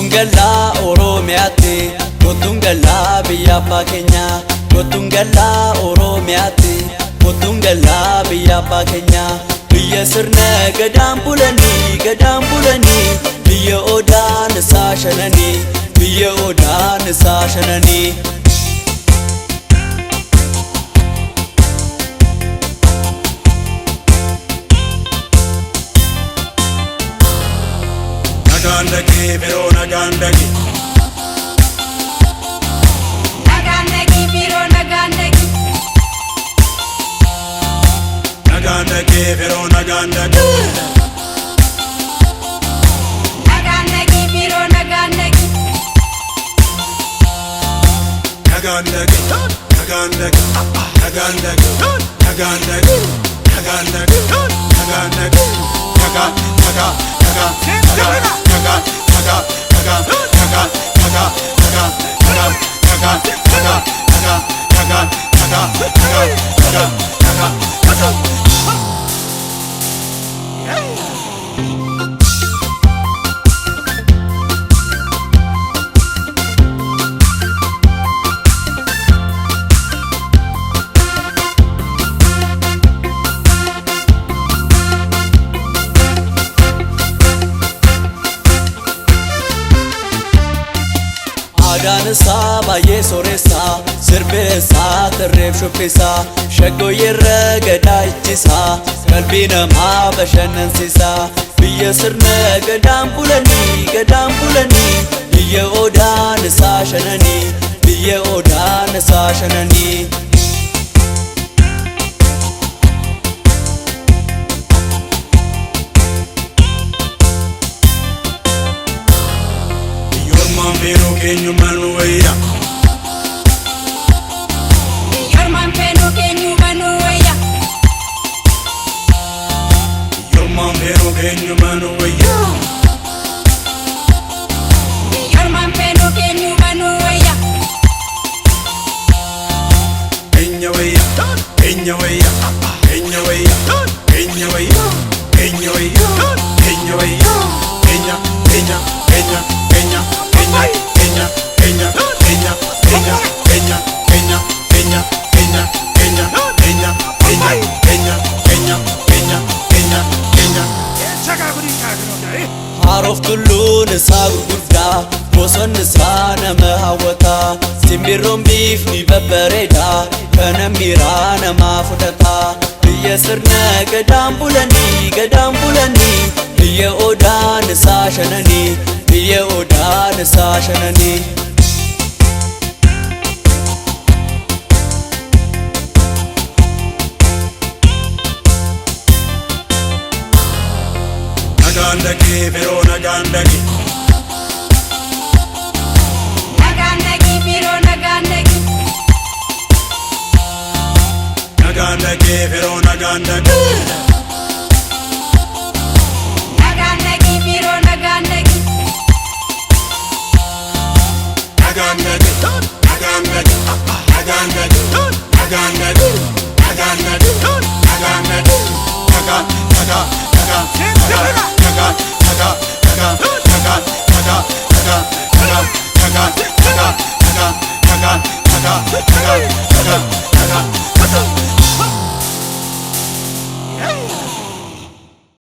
Kotungala Oromiyaati, Kotungala biyya abbaa keenya. Kotungala Oromiyaati, Kotungala biyya abbaa keenya. Biyya sirna gadaan bulanii, biyya Odaan isaa shananii, biyya Odaan isaa shananii. Nagandagi, Biro Nagandagi. Nagandagi, Biro Nagandagi. Nagandagi, Biro Nagandagi. Nagandagi, Biro Nagandagi. Nagandagi, Nagandagi, Nagandagi, Nagandagi, Nagandagi, Nagandagi, Adaan isaa baay'ee sooressaa, sirbi isaa tirreef shubbisaa, shaggoo yerra gadaa ijjisaa, qalbii namaa bashannansiisaa. Biyya sirna gadaan bulanii, biyya Odaan isaa shananii, biyya Odaan isaa shananii. Pero kenyu manueya. Yorman peno kenyu manueya. Yorman pero kenyu manueya. Yorman peno kenyu manueya. Kenya weya, Kenya weya, Kenya weya, Kenya weya, Kenya weya, Kenya weya, Kenya, Kenya, Kenya, Kenya. Kenya, Kenya, Kenya, Kenya, Kenya, Kenya, Kenya, Kenya, Kenya, Kenya, Kenya, Kenya, Kenya, Kenya, Kenya, Kenya. Harof tulluun isaa gurguddaa, bosonni isaa nama hawwataa, simbirroon biifni babbareedaa, kana miiraa namaa fudhataa. Biyya sirna gadaan bulanii, biyya Odaan isaa shananii, biyya Odaan isaa shananii. Nagandagi, Biro Nagandagi. Nagandagi, Biro Nagandagi. Nagandagi, Biro Nagandagi. Nagandagi, Biro Nagandagi. Nagandagi, Nagandagi, Nagandagi, Nagandagi, Nagandagi, Nagandagi, Nagandagi, Nagandagi, Nagandagi,